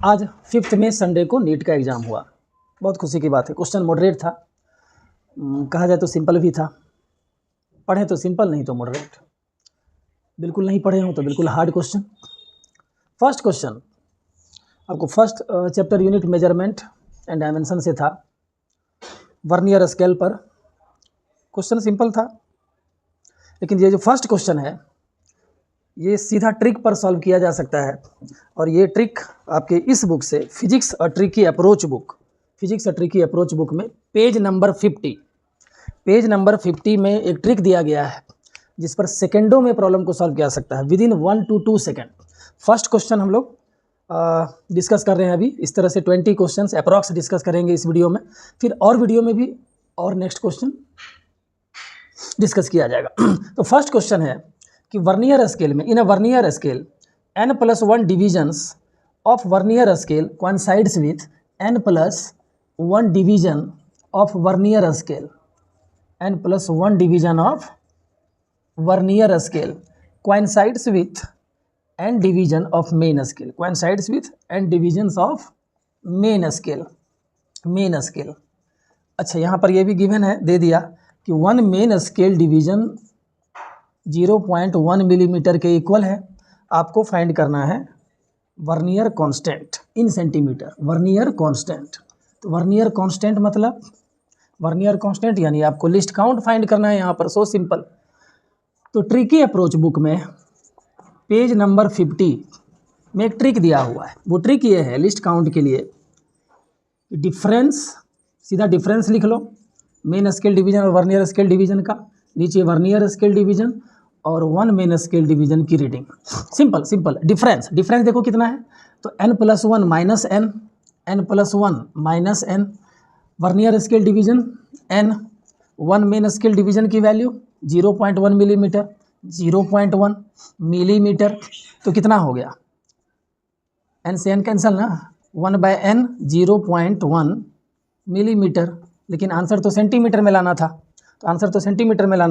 आज 5 मई संडे को नीट का एग्ज़ाम हुआ। बहुत खुशी की बात है। क्वेश्चन मॉडरेट था, कहा जाए तो सिंपल भी था। पढ़े तो सिंपल, नहीं तो मॉडरेट। बिल्कुल नहीं पढ़े हो तो बिल्कुल हार्ड क्वेश्चन। फर्स्ट क्वेश्चन आपको first chapter unit measurement and dimension से था, वर्नियर स्केल पर। क्वेश्चन सिंपल था, लेकिन ये जो फर्स्ट क्वेश्चन है ये सीधा ट्रिक पर सॉल्व किया जा सकता है। और ये ट्रिक आपके इस बुक से, physics a tricky approach book में पेज नंबर 50 में एक ट्रिक दिया गया है जिस पर सेकेंडों में प्रॉब्लम को सॉल्व किया जा सकता है, with in 1 to 2 second. First question हम लोग डिस्कस कर रहे हैं अभी। इस तरह से 20 क्वेश्चंस अप्रॉक्स डिस्कस करेंगे इस वीडियो में, फिर और वीडियो में भी और नेक्स्ट क्वेश्चन डिस्कस किया जाएगा। तो फर्स्ट क्वेश्चन है कि वर्नियर स्केल में, in a vernier scale n+1 divisions of vernier scale coincides with n+1 division of vernier scale, n+1 division of vernier scale coincides with n division of main scale, coincides with n divisions of main scale. अच्छा, यहाँ पर ये भी given है, दे दिया कि 1 main scale division 0.1 millimetre के equal है। आपको फाइंड करना है vernier constant in centimetre, vernier constant. तो वर्नियर कांस्टेंट मतलब वर्नियर कांस्टेंट यानी आपको लिस्ट काउंट फाइंड करना है यहाँ पर। So simple. तो ट्रिकी अप्रोच बुक में पेज नंबर 50 में एक ट्रिक दिया हुआ है। वो ट्रिक ये है लिस्ट काउंट के लिए, डिफरेंस, सीधा डिफरेंस लिख लो मेन स्केल डिवीजन और वर्नियर स्केल डिवीजन का, नीचे वर्नियर स्केल डिवीजन और 1 मेन स्केल डिवीजन की रीडिंग। सिंपल डिफरेंस देखो कितना है, तो n+1 minus n vernier scale division n, 1 main scale division की वैल्यू 0.1 मिलीमीटर, 0.1 मिलीमीटर, तो कितना हो गया, n से n कैंसिल ना, 1/n 0.1 मिलीमीटर। लेकिन आंसर तो सेंटीमीटर में लाना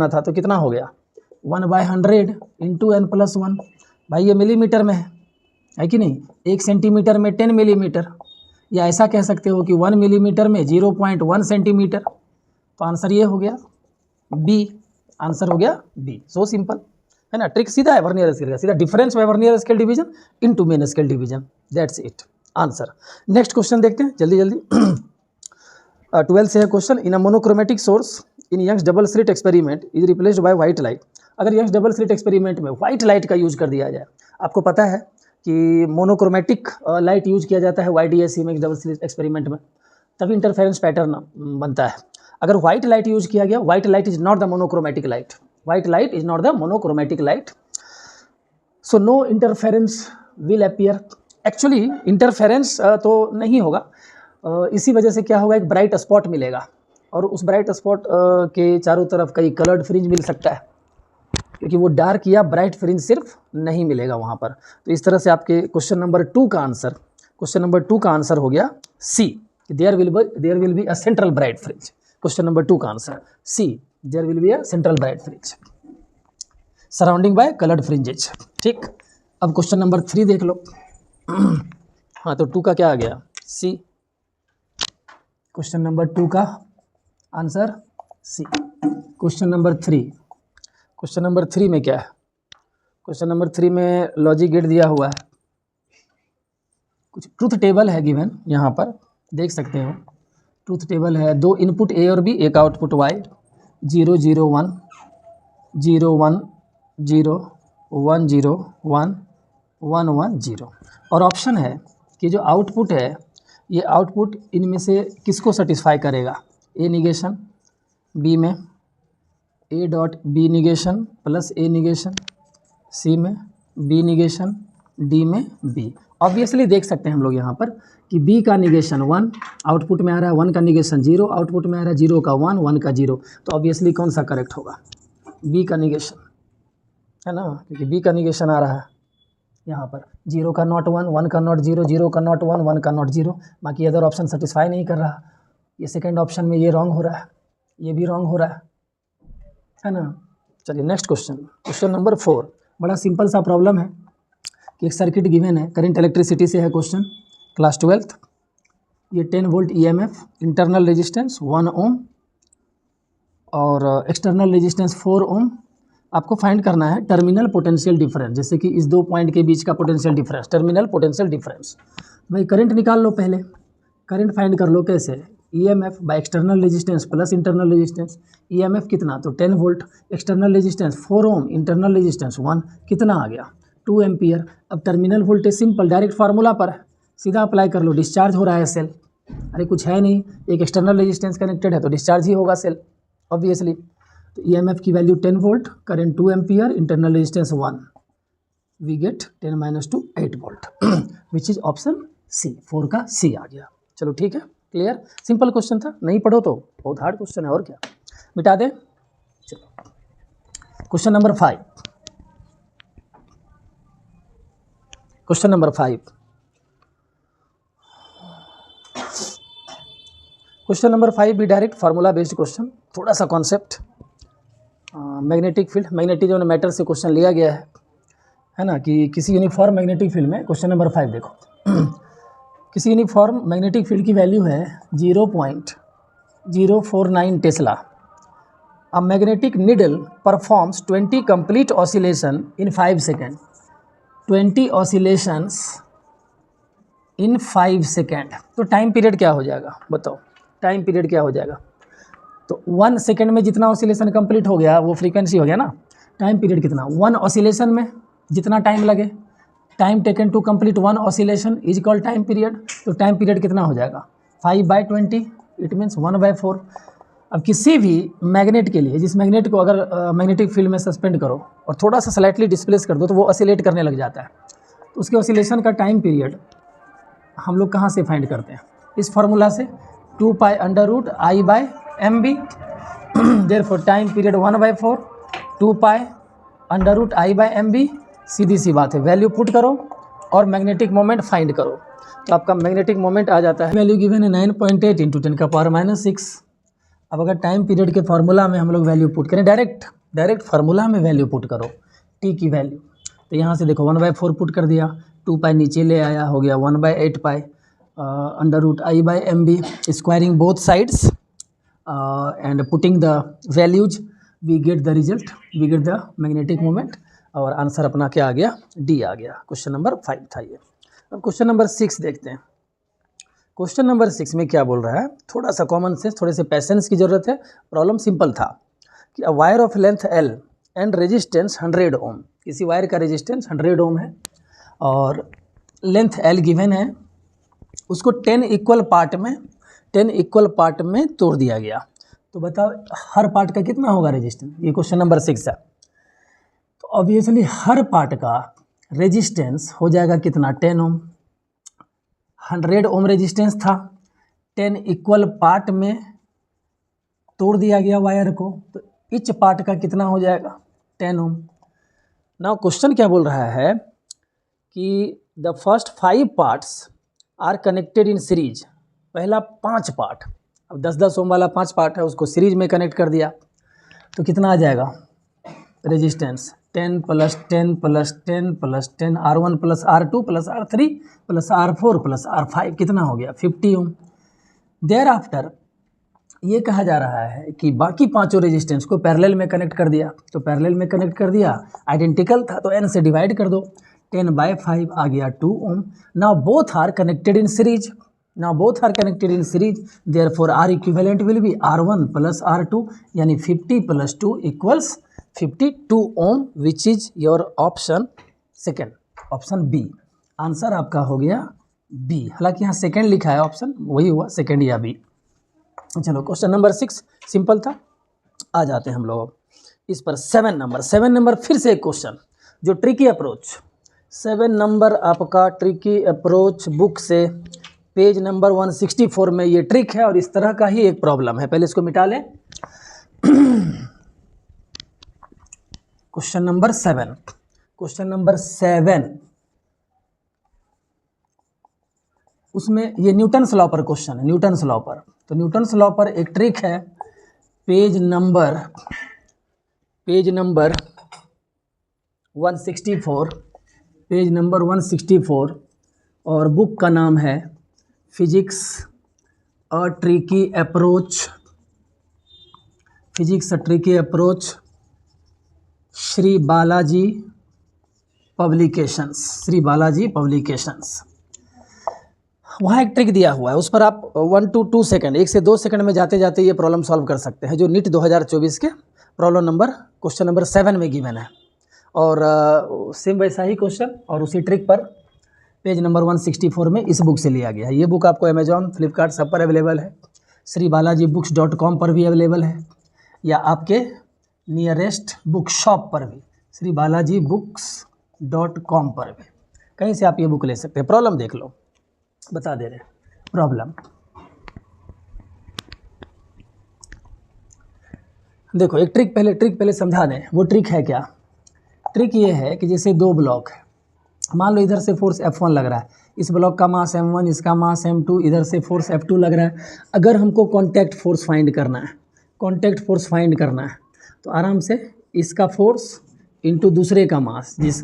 था, तो कितना हो गया 1/100 इंटू n+1। भाई ये मिलीमीटर में है कि नहीं, 1 सेंटीमीटर में 10 मिलीमीटर, या ऐसा कह सकते हो कि 1 मिलीमीटर में 0.1 सेंटीमीटर। तो आंसर ये हो गया बी, आंसर हो गया बी। सो सिंपल है ना। ट्रिक सीधा है वर्नियर स्केल का, सीधा difference by vernier scale division into main scale division, that's it answer. Next question देखते हैं जल्दी 12 से है question. In a monochromatic source in Young's double slit experiment is replaced by white light. अगर Young's double slit experiment में white light का use कर दिया जाए, आपको पता है कि मोनोक्रोमेटिक लाइट यूज किया जाता है YDAC में डबल स्लिट एक्सपेरिमेंट में, तभी इंटरफेरेंस पैटर्न बनता है। अगर व्हाइट लाइट यूज किया गया, white light is not the monochromatic light, so no interference will appear. Actually interference तो नहीं होगा, इसी वजह से क्या होगा, एक ब्राइट स्पॉट मिलेगा और उस ब्राइट स्पॉट के चारों तरफ कई कलर्ड फ्रिंज मिल सकता है, क्योंकि वो डार्क या ब्राइट फ्रिंज सिर्फ नहीं मिलेगा वहाँ पर। तो इस तरह से आपके क्वेश्चन नंबर 2 का आंसर हो गया C, there will be a central bright fringe. Question number 2 का answer C, there will be a central bright fringe surrounding by coloured fringes. ठीक, अब क्वेश्चन नंबर 3 देख लो। हाँ, तो 2 का क्या आ गया, सी। क्वेश्चन नंबर 2 का आंसर सी। क्वेश्चन नंबर 3 में क्या है, क्वेश्चन नंबर 3 में लॉजिक गेट दिया हुआ है, कुछ ट्रूथ टेबल है गिवन, यहाँ पर देख सकते हो। ट्रूथ टेबल है, 2 इनपुट ए और बी, एक आउटपुट वाई, 0 0 1 0 1 0 1 0 1 1 1 0। और ऑप्शन है कि जो आउटपुट है, ये आउटपुट इनमें से किसको सेटिस्फाई करेगा, ए निगेशन, बी में A dot B negation plus A negation, C में बी निगेशन, डी में बी। ऑब्वियसली देख सकते हैं हम लोग यहाँ पर कि बी का निगेशन 1 आउटपुट में आ रहा है, 1 का निगेशन 0 आउटपुट में आ रहा है, 0 का 1 1 का 0। तो ऑब्वियसली कौन सा करेक्ट होगा, बी का निगेशन है ना, क्योंकि बी का निगेशन आ रहा है यहाँ पर, 0 का नॉट 1 1 का नॉट 0 0 का नॉट 1 1 का नॉट 0। बाकी अदर ऑप्शन सेटिस्फाई नहीं कर रहा। ये सेकेंड ऑप्शन में ये रॉन्ग हो रहा है, ये भी रॉन्ग हो रहा है ना। चलिए नेक्स्ट क्वेश्चन नंबर 4। बड़ा सिंपल सा प्रॉब्लम है कि एक सर्किट गिवन है, करंट इलेक्ट्रिसिटी से है क्वेश्चन। क्लास 12th, ये 10 वोल्ट ईएमएफ, इंटरनल रेजिस्टेंस 1 ओम और एक्सटर्नल रेजिस्टेंस 4 ओम। आपको फाइंड करना है टर्मिनल पोटेंशियल डिफरेंस, जैसे कि इस दो पॉइंट के बीच का potential difference, terminal potential difference. भाई करंट निकाल लो, पहले करंट फाइंड कर लो। कैसे? EMF by external resistance plus internal resistance. EMF कितना? तो 10 वोल्ट, एक्सटर्नल रेजिस्टेंस 4 ओम, इंटरनल रेजिस्टेंस 1, कितना आ गया? 2 एम्पियर। अब terminal voltage simple direct formula पर है, सीधा अप्लाई कर लो। डिस्चार्ज हो रहा है सेल, अरे कुछ है नहीं, एक एक्सटर्नल रेजिस्टेंस कनेक्टेड है तो डिस्चार्ज ही होगा सेल ऑब्वियसली। तो ईएमएफ की value 10 volt, current 2 ampere, internal resistance 1, we get 10 - 2 8 volt which is option C, 4 का सी आ गया। चलो ठीक है, क्लियर, सिंपल क्वेश्चन था, नहीं पढ़ो तो बहुत हार्ड क्वेश्चन है और क्या, मिटा दे। चलो question number 5, question number 5, question number 5 भी डायरेक्ट फार्मूला बेस्ड क्वेश्चन, थोड़ा सा concept. Magnetic field, magnetism matter से क्वेश्चन लिया गया है ना, कि किसी यूनिफॉर्म मैग्नेटिक फील्ड में, क्वेश्चन नंबर 5 देखो किसी यूनिफॉर्म मैग्नेटिक फील्ड की वैल्यू है 0.049 Tesla. A magnetic needle performs 20 complete oscillation in 5 second. 20 oscillations in 5 second, तो टाइम पीरियड क्या हो जाएगा बताओ? टाइम पीरियड क्या हो जाएगा? तो 1 सेकेंड में जितना ऑसिलेशन कंप्लीट हो गया वो फ्रीक्वेंसी हो गया ना। टाइम पीरियड कितना? 1 ऑसिलेशन में जितना टाइम लगे, time taken to complete 1 oscillation is called time period. तो टाइम पीरियड कितना हो जाएगा? 5/20, इट मीन्स 1/4। अब किसी भी मैग्नेट के लिए, जिस मैग्नेट को अगर मैग्नेटिक फील्ड में सस्पेंड करो और थोड़ा सा स्लाइटली डिस्प्लेस कर दो तो वो ऑसिलेट करने लग जाता है। तो उसके ऑसिलेशन का टाइम पीरियड हम लोग कहाँ से फाइंड करते हैं? इस फार्मूला से, 2π√I/mb। Therefore time period 1/4, 2π√I/mb। सीधी सी बात है, वैल्यू पुट करो और मैग्नेटिक मोमेंट फाइंड करो, तो आपका मैग्नेटिक मोमेंट आ जाता है। वैल्यू गिवन है 9.8 × 10⁻⁻6। अब अगर टाइम पीरियड के फार्मूला में हम लोग वैल्यू पुट करें, डायरेक्ट फार्मूला में वैल्यू पुट करो टी की वैल्यू, तो यहाँ से देखो 1/4 पुट कर दिया, 2π नीचे ले आया, हो गया 1/8π √I/mb, squaring both sides and putting the values, we get the result, we get the magnetic moment, और आंसर अपना क्या आ गया? डी आ गया। क्वेश्चन नंबर 5 था ये। अब क्वेश्चन नंबर 6 देखते हैं। क्वेश्चन नंबर 6 में क्या बोल रहा है? थोड़ा सा कॉमन सेंस, थोड़े से पैसेंस की ज़रूरत है। प्रॉब्लम सिंपल था कि a wire of length L and resistance 100 ओम, किसी वायर का रेजिस्टेंस 100 ओम है और लेंथ L गिवन है, उसको 10 इक्वल पार्ट में तोड़ दिया गया। तो बताओ हर पार्ट का कितना होगा रेजिस्टेंस? ये क्वेश्चन नंबर 6 है। तो ऑब्वियसली हर पार्ट का रेजिस्टेंस हो जाएगा कितना? 10 ओम। 100 ओम रेजिस्टेंस था, 10 इक्वल पार्ट में तोड़ दिया गया वायर को, तो इच पार्ट का कितना हो जाएगा? 10 ओम। नाउ क्वेश्चन क्या बोल रहा है कि the first 5 parts are connected in series. पहला 5 पार्ट, अब 10-10 ओम वाला 5 पार्ट है, उसको सीरीज में कनेक्ट कर दिया, तो कितना आ जाएगा resistance? 10 + 10 + 10 + 10, R1 + R2 + R3 + R4 + R5, कितना हो गया? 50 ओम। देयर आफ्टर ये कहा जा रहा है कि बाकी पांचों रेजिस्टेंस को पैरेलल में कनेक्ट कर दिया, तो पैरेलल में कनेक्ट कर दिया, आइडेंटिकल था तो n से डिवाइड कर दो, 10/5 आ गया 2 ohm. Now both are connected in series, therefore R equivalent will be R1 + R2, यानी 50 + 2 = 52 ohm, which is your option second, option B. Answer आपका हो गया बी, हालांकि यहाँ सेकेंड लिखा है, ऑप्शन वही हुआ सेकेंड या बी। चलो क्वेश्चन नंबर 6 सिंपल था, आ जाते हैं हम लोग इस पर। 7 नंबर फिर से एक क्वेश्चन जो ट्रिकी अप्रोच, 7 नंबर आपका ट्रिकी अप्रोच बुक से पेज नंबर 164 में ये ट्रिक है और इस तरह का ही एक प्रॉब्लम है। पहले इसको मिटा लें। क्वेश्चन नंबर 7, उसमें ये न्यूटन्स लॉ पर क्वेश्चन है, न्यूटन्स लॉ पर। तो न्यूटन्स लॉ पर एक ट्रिक है, पेज नंबर 164, पेज नंबर 164 और बुक का नाम है physics a tricky approach, physics a tricky approach, Shri Balaji publications, Shri Balaji publications. वहाँ एक ट्रिक दिया हुआ है, उस पर आप 1 to 2 सेकंड, 1 से 2 सेकंड में जाते जाते ये प्रॉब्लम सॉल्व कर सकते हैं, जो नीट 2024 के प्रॉब्लम नंबर क्वेश्चन नंबर 7 में गिवन है। और सेम वैसा ही क्वेश्चन और उसी ट्रिक पर पेज नंबर 164 में इस बुक से लिया गया है। ये बुक आपको अमेजॉन, फ्लिपकार्ट सब पर अवेलेबल है, श्री बालाजी books.com पर भी अवेलेबल है, या आपके नियरेस्ट बुक शॉप पर भी, श्री बालाजी books.com पर भी, कहीं से आप ये बुक ले सकते हैं। प्रॉब्लम देख लो, बता दे रहे प्रॉब्लम। देखो एक ट्रिक पहले समझा दें। वो ट्रिक है क्या? ट्रिक ये है कि जैसे दो ब्लॉक है, मान लो इधर से फोर्स F1 लग रहा है, इस ब्लॉक का मास M1, इसका मास M2, इधर से फोर्स F2 लग रहा है। अगर हमको कांटेक्ट फोर्स फाइंड करना है, कांटेक्ट फोर्स फाइंड करना है, तो आराम से इसका फोर्स इंटू दूसरे का मास, जिस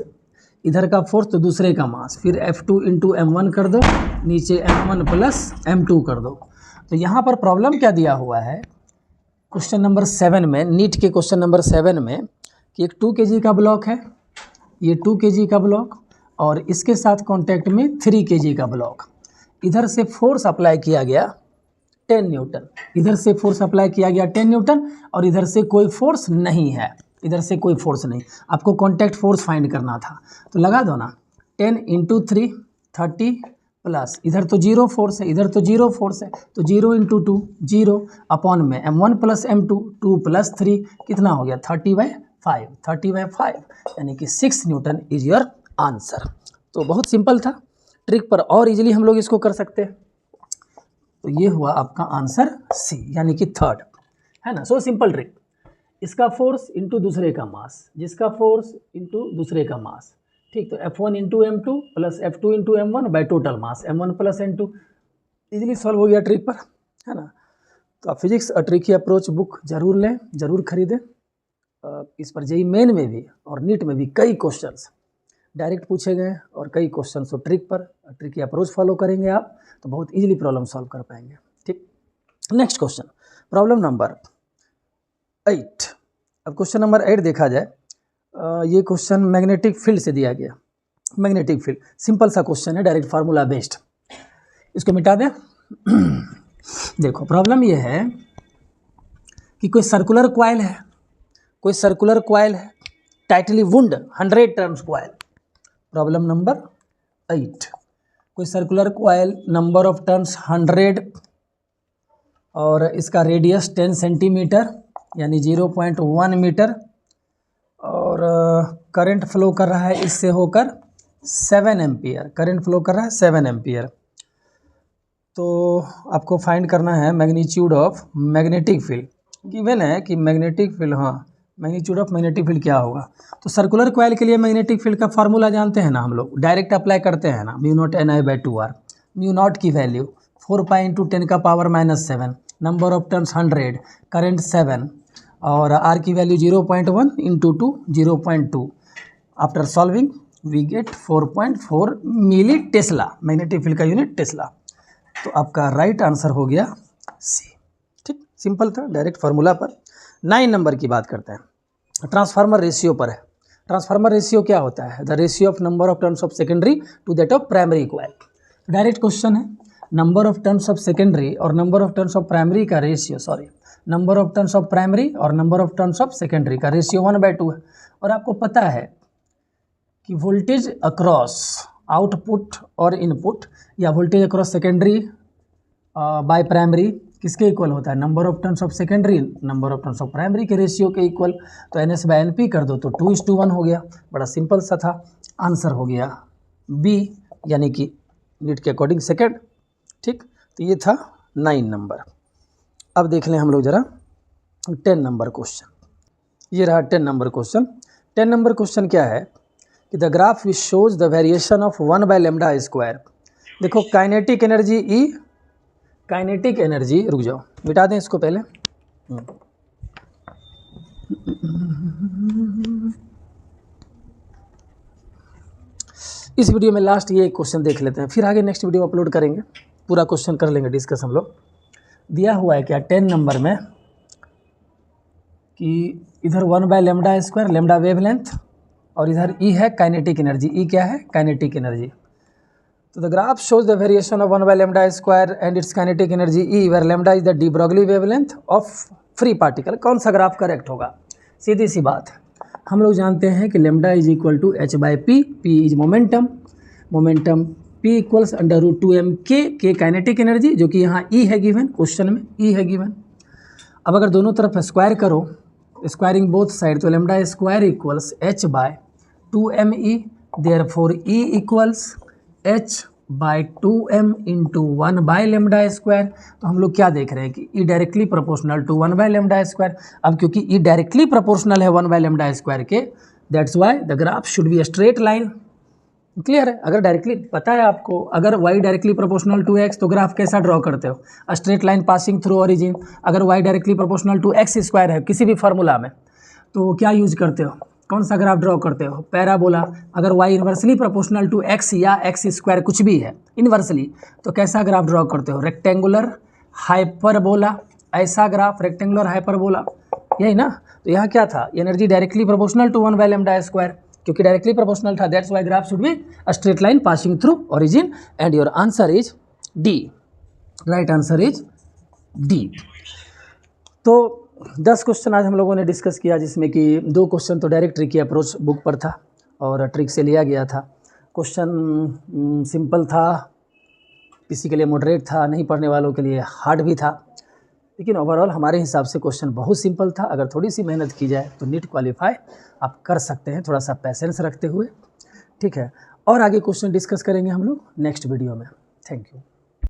इधर का फोर्स तो दूसरे का मास, फिर F2 इंटू M1 कर दो, नीचे M1 प्लस M2 कर दो। तो यहाँ पर प्रॉब्लम क्या दिया हुआ है क्वेश्चन नंबर 7 में, नीट के क्वेश्चन नंबर 7 में, कि एक 2 kg का ब्लॉक है, ये 2 kg का ब्लॉक, और इसके साथ कांटेक्ट में 3 kg का ब्लॉक। इधर से फोर्स अप्लाई किया गया 10 न्यूटन, इधर से फोर्स अप्लाई किया गया 10 न्यूटन, और इधर से कोई फोर्स नहीं है, इधर से कोई फोर्स नहीं। आपको कांटेक्ट फोर्स फाइंड करना था, तो लगा दो ना, 10 इंटू 3 30 प्लस इधर तो जीरो फोर्स है, इधर तो जीरो फोर्स है, तो 0 इंटू 2 0 अपॉन में M1 प्लस M2 2 प्लस 3 कितना हो गया 30/5, 30/5 यानी कि 6 न्यूटन इज योर आंसर। तो बहुत सिंपल था, ट्रिक पर और इजीली हम लोग इसको कर सकते हैं। तो ये हुआ आपका आंसर सी, यानी कि थर्ड, है ना। सो सिंपल ट्रिक, इसका फोर्स इंटू दूसरे का मास, जिसका फोर्स इंटू दूसरे का मास, ठीक। तो F1 into M2 plus F2 into M1 by total mass M1 plus M2, easily solve हो गया ट्रिक पर, है ना। तो आप physics a tricky approach book जरूर लें, जरूर खरीदें। इस पर जेईई मेन में भी और नीट में भी कई क्वेश्चंस डायरेक्ट पूछे गए, और कई क्वेश्चंस तो ट्रिक पर, ट्रिकी अप्रोच फॉलो करेंगे आप तो बहुत इजीली प्रॉब्लम सॉल्व कर पाएंगे, ठीक। Next question, problem number 8। अब क्वेश्चन नंबर 8 देखा जाए, ये क्वेश्चन मैग्नेटिक फील्ड से दिया गया। मैग्नेटिक फील्ड सिंपल सा क्वेश्चन है, डायरेक्ट फार्मूला बेस्ड, इसको मिटा दें। देखो प्रॉब्लम ये है कि कोई सर्कुलर कॉइल है, कोई सर्कुलर कॉइल है, tightly wound 100 turns coil. Problem number 8, कोई circular coil, number of turns 100, और इसका रेडियस 10 सेंटीमीटर यानी 0.1 मीटर, और करंट फ्लो कर रहा है इससे होकर 7 एम्पियर, करंट फ्लो कर रहा है 7 एम्पियर। तो आपको फाइंड करना है magnitude of magnetic field. Given है कि मैग्नेटिक फील्ड, हाँ मैग्नीट्यूड ऑफ मैग्नेटिक फील्ड क्या होगा। तो सर्कुलर कॉइल के लिए मैग्नेटिक फील्ड का फार्मूला जानते हैं ना हम लोग, डायरेक्ट अप्लाई करते हैं ना, μ0 Ni/2r। μ0 की वैल्यू 4 पाई इंटू 10 का power -7, number of turns 100, current 7, और r की value 0.1 into 2 0.2। After solving we get 4.4 milli tesla, magnetic field का यूनिट टेस्ला। तो आपका राइट आंसर हो गया सी, ठीक। सिंपल था, डायरेक्ट फार्मूला पर। 9 नंबर की बात करते हैं, ट्रांसफार्मर रेशियो पर है। ट्रांसफार्मर रेशियो क्या होता है? The ratio of number of turns of secondary to that of primary coil. Direct question है, number of turns of secondary और number of turns of primary का ratio, sorry number of turns of primary और number of turns of secondary का ratio 1/2 है। और आपको पता है कि वोल्टेज अक्रॉस आउटपुट और इनपुट, या voltage across secondary by primary किसके इक्वल होता है? Number of turns of secondary number of turns of primary के रेशियो के इक्वल। तो NS/NP कर दो तो 2:1 हो गया। बड़ा सिंपल सा था, आंसर हो गया बी, यानी कि नीट के अकॉर्डिंग सेकेंड, ठीक। तो ये था 9 नंबर। अब देख लें हम लोग जरा 10 नंबर क्वेश्चन। ये रहा 10 नंबर क्वेश्चन। 10 नंबर क्वेश्चन क्या है कि the graph which shows the variation of 1/λ²। देखो kinetic energy E, kinetic energy, रुक जाओ मिटा दें इसको पहले। इस वीडियो में लास्ट ये एक क्वेश्चन देख लेते हैं, फिर आगे नेक्स्ट वीडियो अपलोड करेंगे, पूरा क्वेश्चन कर लेंगे डिस्कस हम लोग। दिया हुआ है क्या 10 नंबर में कि इधर 1/λ² लेमडा वेवलेंथ और इधर ई है काइनेटिक एनर्जी। ई क्या है? Kinetic energy. तो the graph shows the variation of 1/λ² and its kinetic energy E, where lambda is the de Broglie wavelength of free particle. कौन सा ग्राफ करेक्ट होगा? सीधी सी बात है, हम लोग जानते हैं कि lambda is equal to h/p, p is momentum, p equals √2m k kinetic energy, जो कि यहाँ ई है गिवन, क्वेश्चन में ई है गिवन। अब अगर दोनों तरफ स्क्वायर करो, स्क्वायरिंग बोथ साइड, तो lambda square equals h/2me, therefore E equals h/2m into 1/λ²। तो हम लोग क्या देख रहे हैं कि ई डायरेक्टली प्रोपोर्शनल टू 1/λ²। अब क्योंकि ई डायरेक्टली प्रोपोर्शनल है 1/λ² के, that's why the graph should be straight line. Clear है? अगर डायरेक्टली पता है आपको, अगर y directly proportional to x तो ग्राफ कैसा ड्रॉ करते हो? Straight line passing through origin. अगर y directly proportional to x² है किसी भी फार्मूला में, तो क्या यूज करते हो? कौन सा ग्राफ ड्रॉ करते हो? पैराबोला। अगर y inversely proportional to x या x² कुछ भी है इन्वर्सली, तो कैसा ग्राफ ड्रॉ करते हो? Rectangular hyperbola. ऐसा ग्राफ रेक्टेंगुलर हाइपरबोला, यही ना? तो यहाँ क्या था? एनर्जी डायरेक्टली प्रोपोर्शनल टू 1/λ², क्योंकि डायरेक्टली प्रोपोर्शनल था, that's why graph should be a straight line passing through origin and your answer is D. Right answer is D. तो 10 क्वेश्चन आज हम लोगों ने डिस्कस किया, जिसमें कि 2 क्वेश्चन तो डायरेक्ट ट्रिक की अप्रोच बुक पर था और ट्रिक से लिया गया था। क्वेश्चन सिंपल था, किसी के लिए मॉडरेट था, नहीं पढ़ने वालों के लिए हार्ड भी था, लेकिन ओवरऑल हमारे हिसाब से क्वेश्चन बहुत सिंपल था। अगर थोड़ी सी मेहनत की जाए तो नीट क्वालिफाई आप कर सकते हैं, थोड़ा सा पैसेंस रखते हुए। ठीक है, और आगे क्वेश्चन डिस्कस करेंगे हम लोग नेक्स्ट वीडियो में। Thank you.